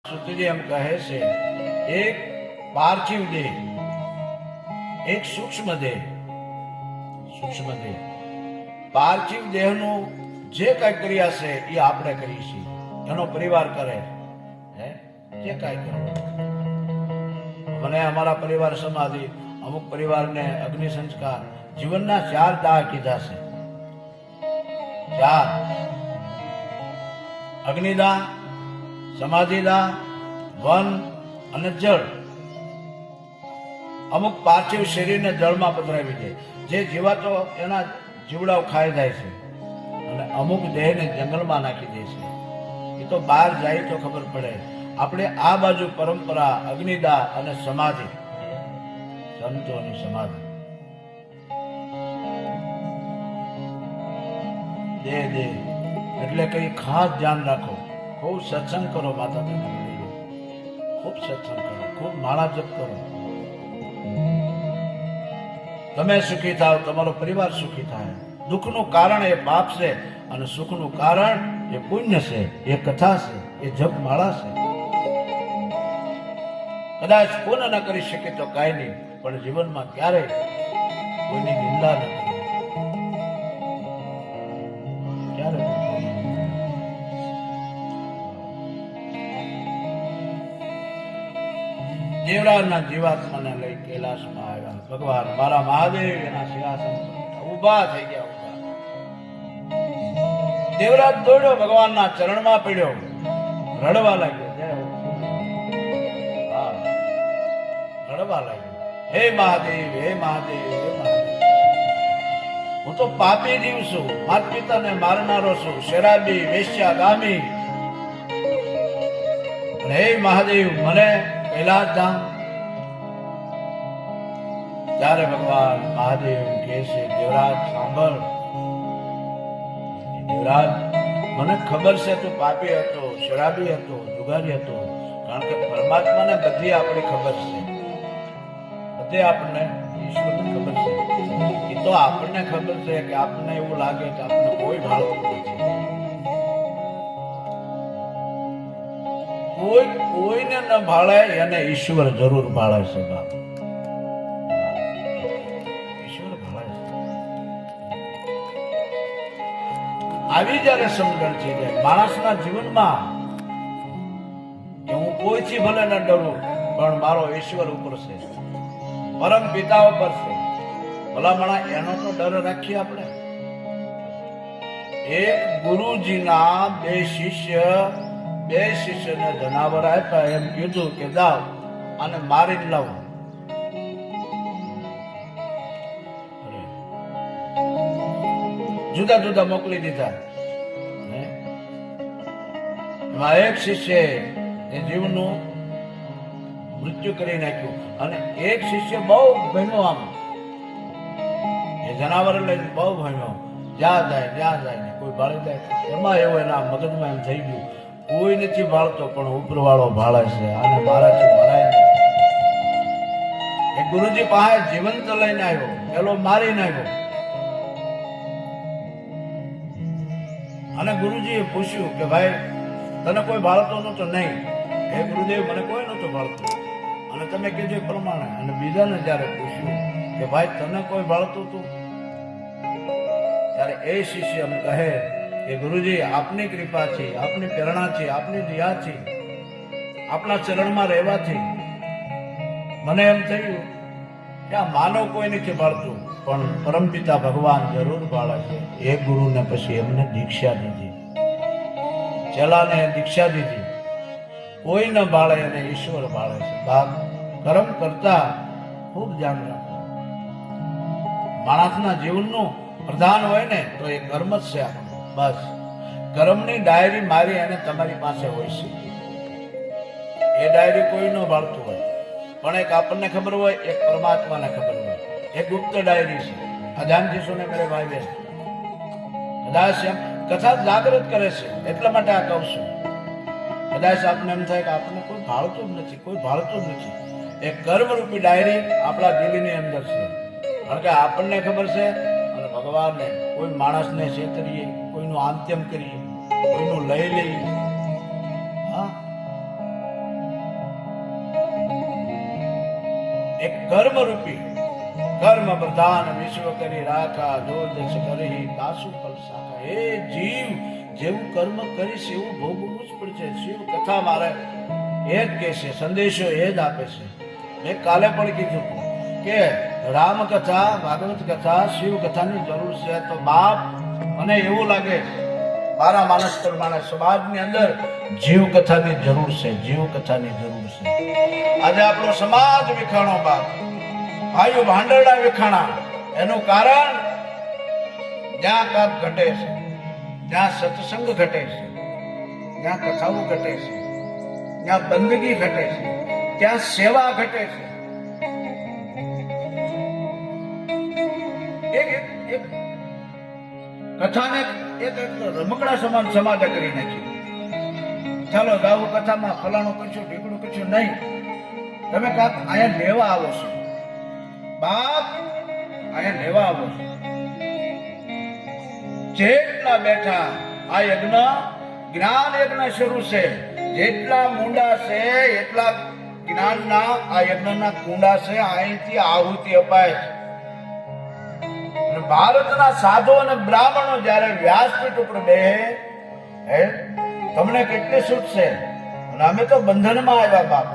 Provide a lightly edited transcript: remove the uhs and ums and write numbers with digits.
સુતજી એમ કહે છે, એક પાર્થિવ દેહ, એક સૂક્ષ્મ દેહ. પાર્થિવ દેહનું જે કઈ ક્રિયા છે એ આપણે કરીએ છીએ, એનો પરિવાર કરે હે જે કઈ કરે. મને અમારા પરિવાર સમાધિ, અમુક પરિવારને અગ્નિ સંસ્કાર, જીવનના 4 દાહ કીધા છે. 4: અગ્નિદાહ, સમાધિદાહ, વન અને જળ. અમુક પાર્થિવ શરીરને જળમાં પધરાવી દે, જે જીવાતો એના જીવડાઓ ખાઈ જાય છે, અને અમુક દેહને જંગલમાં નાખી દે છે. એ તો બહાર જાય તો ખબર પડે. આપણે આ બાજુ પરંપરા અગ્નિદાહ અને સમાધિ, સંતોની સમાધિ. દેહ એટલે કઈ ખાસ ધ્યાન રાખો. ખૂબ સત્સંગ કરો, માતા પિતા, ખૂબ સત્સંગ કરો, ખૂબ માળા જપ કરો. તમે સુખી થાવ, તમારો પરિવાર સુખી થાય. દુઃખનું કારણ એ પાપ છે અને સુખનું કારણ એ પુણ્ય છે, એ કથા છે, એ જપ માળા છે. કદાચ પુણ્ય ન કરી શકે તો કાંઈ નહીં, પણ જીવનમાં ક્યારેય કોઈની નિંદા ન કરી. દેવરાજના જીવાત્માને લઈ કૈલાસમાં આવ્યા. ભગવાન મારા મહાદેવ એના સિંહાસન ઉભા થઈ ગયા. દેવરાજ દોડ્યો, ભગવાનના ચરણમાં પડ્યો, રડવા લાગ્યો. રડવા લાગ્યો, હે મહાદેવ, હે મહાદેવ, હે મહાદેવ, હું તો પાપી જીવ છું, માતા પિતાને મારનારો છું, શરાબી, વેશ્યાગામી. હે મહાદેવ, મને કૈલાસ ધામ. ત્યારે ભગવાન મહાદેવ કહે છે, દેવરાજ સાંભળ, દેવરાજ મને ખબર છે તું પાપી હતો, શરાબી હતો, જુગારી હતો, કારણ કે પરમાત્માને બધી આપણી ખબર છે, બધે આપણને ઈશ્વરને ખબર છે. એ તો આપણને ખબર છે કે આપણને એવું લાગે કે આપણને કોઈ ભાળતું નથી. કોઈને ન ભાળે એને ઈશ્વર જરૂર ભાળે છે. બાપ ઈશ્વર ભાળે છે. આવી જયારે સમજણ થઈ જાય માણસના જીવનમાં કે હું કોઈથી ભલે ન ડરું, પણ મારો ઈશ્વર ઉપર છે, પરમ પિતા ઉપર છે. ભલામણા એનો તો ડર રાખીએ આપણે. એક ગુરુજીના બે શિષ્યને જનાવર આપ્યા, એમ કીધું કે જાઓ આને મારી લાવો. જુદા જુદા મોકલી દીધા. એમાં એક શિષ્ય એ જીવનું મૃત્યુ કરી નાખ્યું, અને એક શિષ્ય બહુ ભયનો, આમ એ જનાવર લઈને બહુ ભયનો, જ્યાં જાય ને કોઈ ભાળી જાય. એમાં એવું એના મગજમાં એમ થઈ ગયું, કોઈ નથી ભાળતો પણ ઉપરવાળો ભાળે છે, આને મારાથી ભરાય નહીં. એ ગુરુજી પાસે જીવંત લઈને આવ્યો, પેલો મારી નાખ્યો. અને ગુરુજીએ પૂછ્યું કે ભાઈ તને કોઈ ભાળતો નતો? નહીં. હે ગુરુદેવ, મને કોઈ નતો ભાળતો. અને તમે કીધું એ પ્રમાણે. અને બીજાને જયારે પૂછ્યું કે ભાઈ તને કોઈ ભાળતું હતું? ત્યારે એ શિષ્ય એમ કહે કે ગુરુજી, આપની કૃપાથી, આપની પ્રેરણાથી, આપની દયાથી, આપના ચરણમાં રહેવાથી મને એમ થયું કે આ માનવ કોઈ નથી ભાળતું, પણ પરમપિતા ભગવાન જરૂર ભાળે છે. એ ગુરુને પછી એમને દીક્ષા દીધી, ચેલાને દીક્ષા દીધી. કોઈ ન ભાળે અને ઈશ્વર ભાળે છે. બાપ કર્મ કરતા ખૂબ ધ્યાન રાખો. માણસના જીવનનું પ્રધાન હોય ને તો એ કર્મ જ છે આપણું. બસ કર્મની ડાયરી મારી અને તમારી પાસે હોય છે. એ ડાયરી કોઈ ન ભાળતું હોય, પણ એક આપણને ખબર હોય, એક પરમાત્માને ખબર હોય. એ ગુપ્ત ડાયરી છે. આ ધ્યાનથી ને મેરે ભાઈ બહેન, કદાચ કથા જાગૃત કરે છે, એટલા માટે આ કહું છું. કદાચ આપને એમ થાય કે આપણને કોઈ ભાળતું જ નથી, કોઈ ભાળતું જ નથી. એ કર્મરૂપી ડાયરી આપણા દિલની અંદર છે. કારણ કે આપણને ખબર છે, અને ભગવાનને કોઈ માણસને છેતરીએ, કોઈનું આંત્યમ કરીએ, કોઈનું લઈ લઈએ, હા એક કર્મ રૂપી કર્મ પ્રધાન વિશ્વ કરી રાખા જો દશ કરી દાસુ ફલ સાખા. હે જીવ, જેવું કર્મ કરીશ એવું ભોગવવું જ પડશે. શિવ કથા મારે એ જ કહે છે, સંદેશો એ જ આપે છે. મેં કાલે પણ કીધું હતું કે રામ કથા, ભાગવત કથા, શિવ કથાની જરૂર છે. તો બાપ, મને એવું લાગે મારા માનસ પ્રમાણે સમાજની અંદર જીવ કથાની જરૂર છે. જીવ કથાની જરૂર છે. આજે આપણો સમાજ વિખાણો બાપ, ભાઈઓ ભાંડરડા વિખાણા. એનું કારણ જ્યાં કાપ ઘટે છે, જ્યાં સત્સંગ ઘટે છે, જ્યાં કથાઓ ઘટે છે, જ્યાં બંદગી ઘટે છે, ત્યાં સેવા ઘટે છે. એક કથાને એક રમકડા સમાન સમાજ કરી નાખી. ચાલો ગાવ કથામાં ફલાણું કશું ઢીકડું કશું નહીં, તમે કાંક અહીંયા લેવા આવો છો બાપ, અહીંયા લેવા આવો છો. જેટલા બેઠા આ યજ્ઞ જ્ઞાન યજ્ઞ શરૂ છે. જેટલા મુંડા છે એટલા જ્ઞાનના આ યજ્ઞના કુંડા છે. અહીંથી આહુતિ અપાય છે. ભારતના સાધુ અને બ્રાહ્મણો જયારે વ્યાસપીઠ ઉપર બેહે, તમને કેટલી છૂટ છે. અને અમે તો બંધનમાં આવ્યા બાપ.